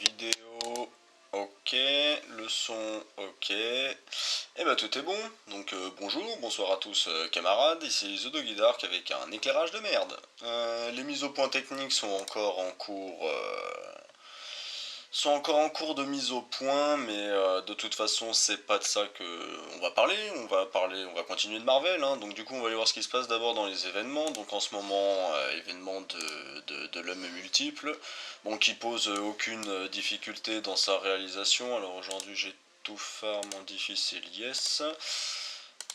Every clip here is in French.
Vidéo, ok, le son, ok. Et bah tout est bon. Bonjour, bonsoir à tous camarades, ici The Doggy Dark avec un éclairage de merde. Les mises au point techniques sont encore en cours de mise au point, mais de toute façon c'est pas de ça que on va parler. On va continuer de Marvel, hein. Donc du coup on va aller voir ce qui se passe d'abord dans les événements. Donc en ce moment, événement de l'homme multiple, bon qui pose aucune difficulté dans sa réalisation. Alors aujourd'hui j'ai tout farm en difficile, yes.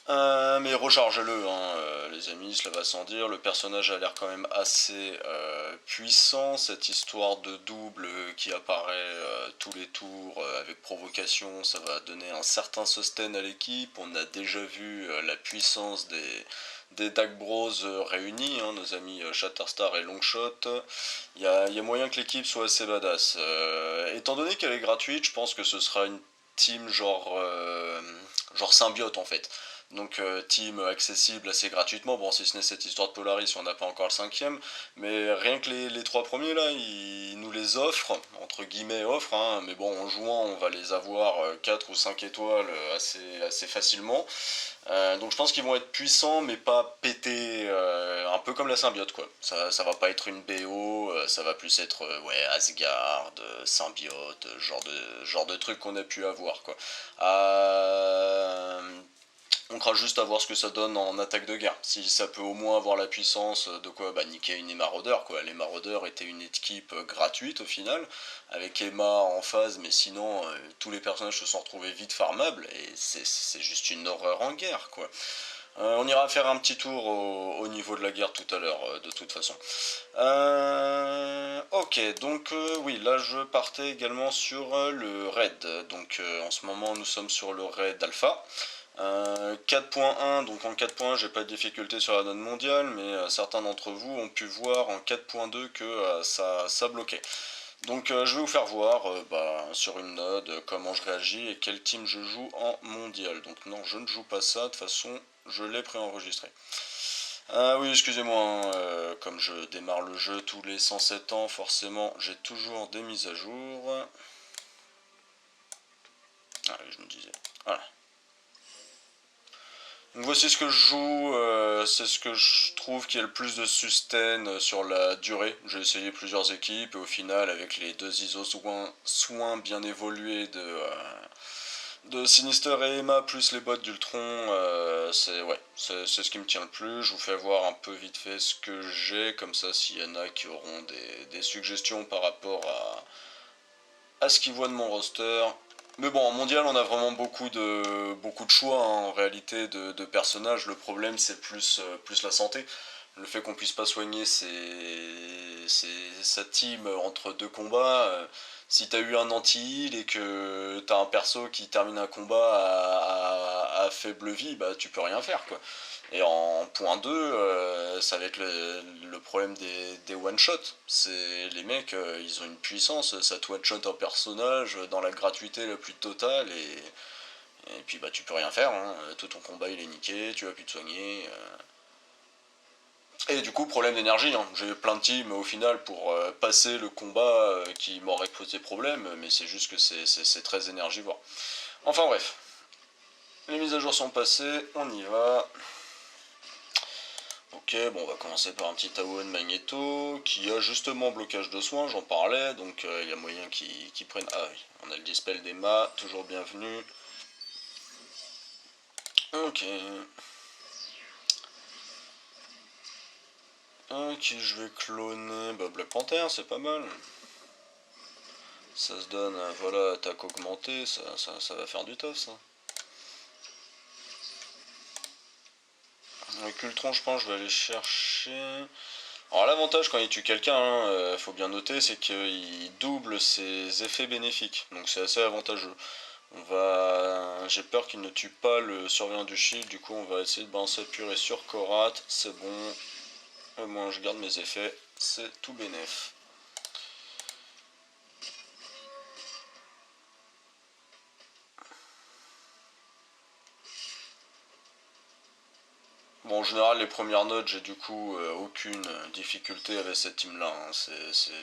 Mais rechargez-le, hein, les amis, cela va sans dire. Le personnage a l'air quand même assez puissant. Cette histoire de double qui apparaît tous les tours avec provocation, ça va donner un certain sustain à l'équipe. On a déjà vu la puissance des Dark Bros réunis, hein, nos amis Shatterstar et Longshot. Il y a moyen que l'équipe soit assez badass. Étant donné qu'elle est gratuite, je pense que ce sera une team genre symbiote en fait. Donc team accessible assez gratuitement, bon si ce n'est cette histoire de Polaris, on n'a pas encore le cinquième, mais rien que les trois premiers là, ils nous les offrent, entre guillemets offrent, hein, mais bon en jouant on va les avoir 4 ou 5 étoiles assez facilement. Donc je pense qu'ils vont être puissants mais pas pétés, un peu comme la symbiote quoi. Ça va pas être une BO, ça va plus être ouais, Asgard, symbiote, genre de truc qu'on a pu avoir quoi. Euh, on crache juste à voir ce que ça donne en attaque de guerre. Si ça peut au moins avoir la puissance de quoi bah, niquer une maraudeurs quoi. Les maraudeurs étaient une équipe gratuite au final, avec Emma en phase, mais sinon tous les personnages se sont retrouvés vite farmables et c'est juste une horreur en guerre quoi. On ira faire un petit tour au niveau de la guerre tout à l'heure, de toute façon. Ok, donc oui, là je partais également sur le raid. Donc en ce moment nous sommes sur le raid alpha. 4.1, donc en 4.1 j'ai pas de difficulté sur la note mondiale, mais certains d'entre vous ont pu voir en 4.2 que ça bloquait. Donc je vais vous faire voir bah, sur une node comment je réagis et quel team je joue en mondial. Donc non, je ne joue pas ça, de toute façon je l'ai préenregistré. Ah oui, excusez-moi, hein, comme je démarre le jeu tous les 107 ans, forcément j'ai toujours des mises à jour. Ah oui, je me disais. Voilà. Donc voici ce que je joue, c'est ce que je trouve qui a le plus de sustain sur la durée. J'ai essayé plusieurs équipes et au final avec les deux ISO soins bien évolués de Sinister et Emma plus les bots d'Ultron, c'est ce qui me tient le plus. Je vous fais voir un peu vite fait ce que j'ai, comme ça s'il y en a qui auront des suggestions par rapport à ce qu'ils voient de mon roster. Mais bon, en mondial, on a vraiment beaucoup de choix hein, en réalité de personnages. Le problème, c'est plus la santé. Le fait qu'on puisse pas soigner sa team entre deux combats. Si t'as eu un anti-heal et que t'as un perso qui termine un combat à faible vie, bah tu peux rien faire quoi. Et en point 2, ça va être le problème des one-shot. C'est les mecs, ils ont une puissance, ça te one-shot un personnage dans la gratuité la plus totale et puis bah tu peux rien faire. Hein. Tout ton combat il est niqué, tu vas plus te soigner. Et du coup, problème d'énergie. Hein. J'ai eu plein de teams au final pour passer le combat qui m'aurait posé problème, mais c'est juste que c'est très énergivore. Enfin bref, les mises à jour sont passées, on y va. Ok, bon, on va commencer par un petit Aouen Magneto qui a justement blocage de soins, j'en parlais, donc il y a moyen qu'il prenne. Ah oui, on a le dispel d'Emma, toujours bienvenu. Ok. Ok, je vais cloner bah, Black Panther, c'est pas mal. Ça se donne, voilà, attaque augmentée, ça va faire du taf ça. Avec Ultron, je pense, je vais aller chercher. Alors l'avantage quand il tue quelqu'un, hein, faut bien noter, c'est qu'il double ses effets bénéfiques. Donc c'est assez avantageux. J'ai peur qu'il ne tue pas le surveillant du shield, du coup on va essayer de balancer pur et sur Korat, c'est bon. Au moins je garde mes effets, c'est tout bénef. Bon, en général, les premières notes, j'ai du coup aucune difficulté avec cette team-là, hein.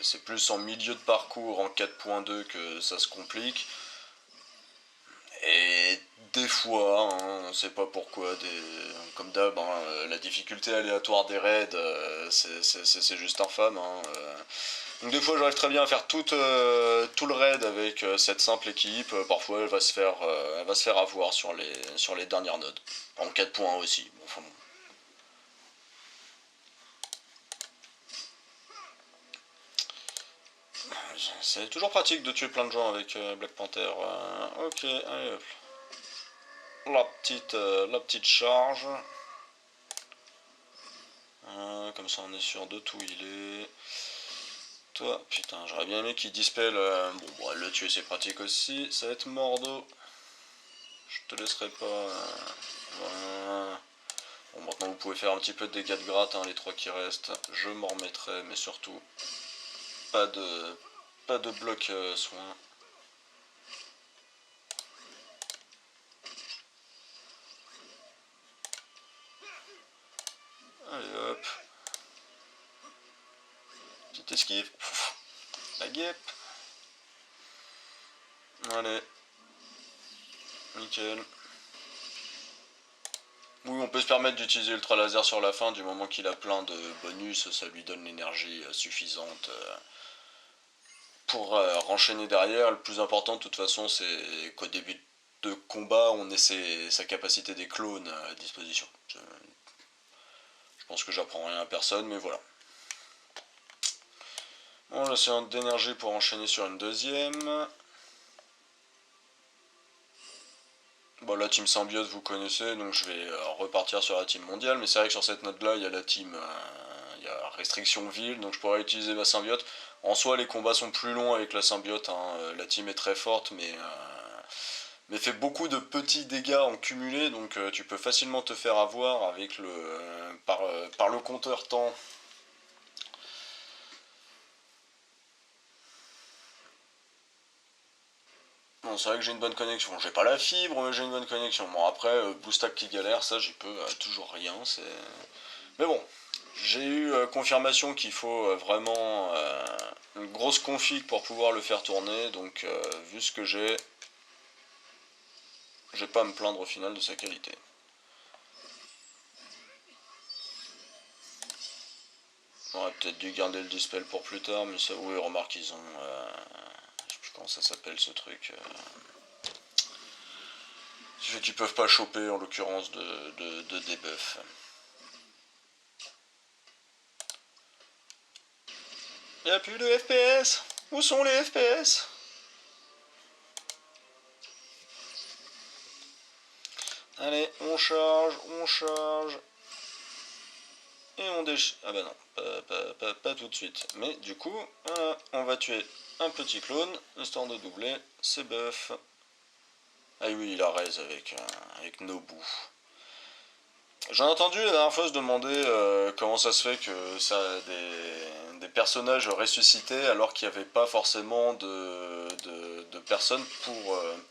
C'est plus en milieu de parcours, en 4.2 que ça se complique. Et des fois, hein, on sait pas pourquoi, comme d'hab, hein, la difficulté aléatoire des raids, c'est juste infâme, hein. Donc des fois j'arrive très bien à faire tout le raid avec cette simple équipe. Parfois elle va se faire avoir sur les dernières nodes. En 4 points aussi. Bon, enfin, bon. C'est toujours pratique de tuer plein de gens avec Black Panther. Ok, allez hop. La petite charge. Comme ça on est sûr de tout healer. Toi, putain, j'aurais bien aimé qu'il dispel. Bon, le tuer c'est pratique aussi. Ça va être Mordo. Je te laisserai pas. Voilà. Bon, maintenant vous pouvez faire un petit peu de dégâts de gratte, hein, les 3 qui restent. Je m'en remettrai, mais surtout, pas de, pas de bloc soin. Allez hop. Petite esquive. La guêpe. Allez. Nickel. Oui, on peut se permettre d'utiliser Ultra Laser sur la fin, du moment qu'il a plein de bonus, ça lui donne l'énergie suffisante pour renchaîner derrière. Le plus important de toute façon, c'est qu'au début de combat, on ait sa capacité des clones à disposition. Je pense que j'apprends rien à personne, mais voilà. Bon, là c'est un d'énergie pour enchaîner sur une deuxième. Bon, la team symbiote vous connaissez, donc je vais repartir sur la team mondiale, mais c'est vrai que sur cette note là, il y a la team, il y a restriction ville, donc je pourrais utiliser ma symbiote. En soi, les combats sont plus longs avec la symbiote, hein. La team est très forte, mais fait beaucoup de petits dégâts en cumulé, donc tu peux facilement te faire avoir avec par le compteur temps. Bon, c'est vrai que j'ai une bonne connexion. J'ai pas la fibre, mais j'ai une bonne connexion. Bon, après, Boostak qui galère, ça, j'y peux toujours rien. Mais bon, j'ai eu confirmation qu'il faut vraiment une grosse config pour pouvoir le faire tourner. Donc, vu ce que j'ai pas à me plaindre au final de sa qualité. On aurait peut-être dû garder le dispel pour plus tard, mais ça, oui, remarque, ils ont. Je sais plus comment ça s'appelle ce truc. Ce fait qu'ils peuvent pas choper en l'occurrence de debuff. Y a plus de FPS. Où sont les FPS? Allez, on charge, on charge. Et on déch... Ah bah non, pas tout de suite. Mais du coup, voilà, on va tuer un petit clone, histoire de doubler ses buffs. Ah oui, il a raise avec Nobu. J'ai entendu la dernière fois se demander comment ça se fait que ça des personnages ressuscités alors qu'il n'y avait pas forcément de personnes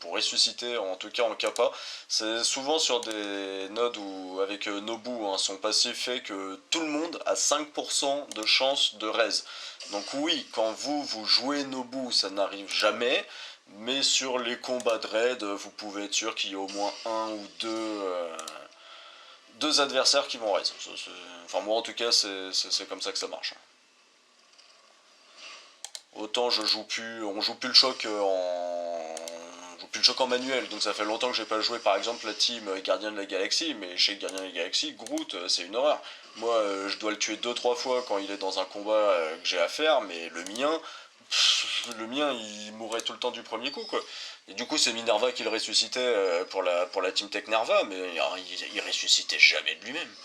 pour ressusciter, en tout cas en kappa. C'est souvent sur des nodes où, avec Nobu, hein, son passif fait que tout le monde a 5% de chance de raise. Donc oui, quand vous jouez Nobu, ça n'arrive jamais. Mais sur les combats de raid, vous pouvez être sûr qu'il y a au moins un ou deux adversaires qui vont raise. Enfin, moi en tout cas, c'est comme ça que ça marche. Autant on joue plus le choc on joue plus le choc en manuel, donc ça fait longtemps que j'ai pas joué par exemple la team Gardien de la Galaxie, mais chez Gardien de la Galaxie, Groot, c'est une horreur. Moi, je dois le tuer deux trois fois quand il est dans un combat que j'ai à faire, mais le mien, il mourrait tout le temps du premier coup, quoi. Et du coup, c'est Minerva qui le ressuscitait pour la team Tech Nerva, mais il ressuscitait jamais de lui-même.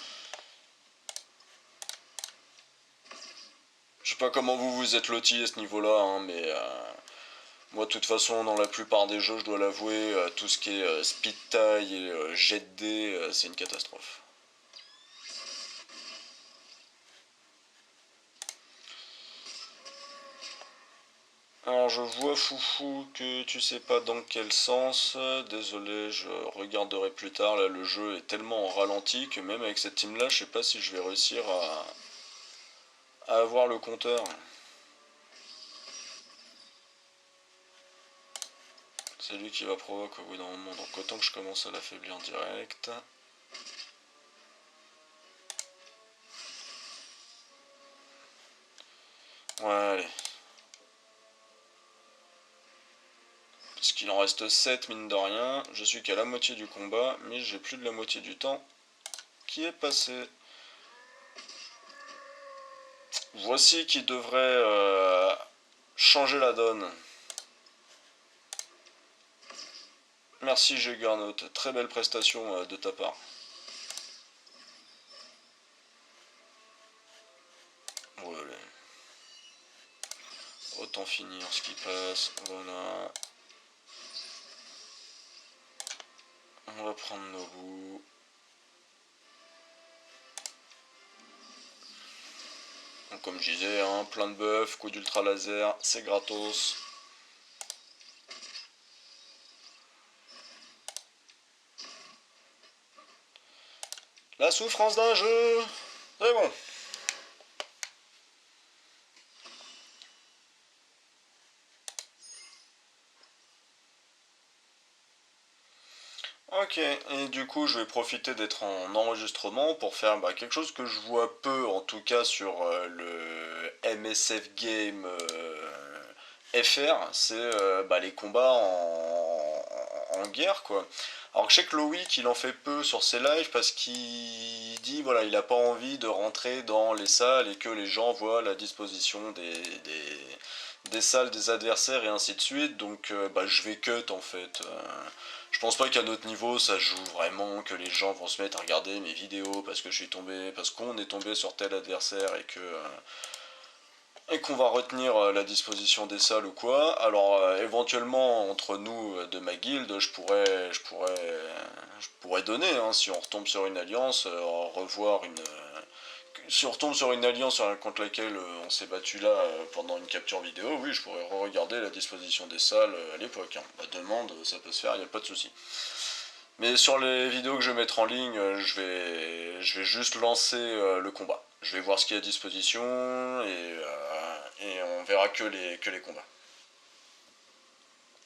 Je sais pas comment vous vous êtes loti à ce niveau-là, hein, mais moi, de toute façon, dans la plupart des jeux, je dois l'avouer, tout ce qui est speed taille et jet D, c'est une catastrophe. Alors je vois Foufou que tu sais pas dans quel sens. Désolé, je regarderai plus tard. Là le jeu est tellement en ralenti que même avec cette team là, je sais pas si je vais réussir à avoir le compteur. C'est lui qui va provoquer au bout d'un moment, donc autant que je commence à l'affaiblir direct. Ouais, allez. Puisqu'il en reste 7 mine de rien. Je suis qu'à la moitié du combat, mais j'ai plus de la moitié du temps qui est passé. Voici qui devrait changer la donne. Merci Juggernaut, très belle prestation de ta part. Voilà. Autant finir ce qui passe, voilà. On va prendre nos bouts. Donc, comme je disais, hein, plein de buffs, coup d'ultra laser, c'est gratos. La souffrance d'un jeu, c'est bon. Ok, et du coup je vais profiter d'être en enregistrement pour faire quelque chose que je vois peu, en tout cas sur le MSF Game FR, c'est les combats en guerre quoi. Alors que je sais que Loïc il en fait peu sur ses lives parce qu'il dit voilà il a pas envie de rentrer dans les salles et que les gens voient la disposition des salles des adversaires et ainsi de suite, donc je vais cut en fait. Je pense pas qu'à notre niveau ça joue vraiment, que les gens vont se mettre à regarder mes vidéos parce que je suis tombé, parce qu'on est tombé sur tel adversaire et qu'on va retenir la disposition des salles ou quoi. Alors éventuellement entre nous de ma guilde, je pourrais donner hein, si on retombe sur une alliance, revoir une si on retombe sur une alliance contre laquelle on s'est battu là pendant une capture vidéo, oui, je pourrais re-regarder la disposition des salles à l'époque. Hein. La demande, ça peut se faire, il n'y a pas de souci. Mais sur les vidéos que je vais mettre en ligne, je vais juste lancer le combat. Je vais voir ce qu'il y a à disposition et on verra que les combats.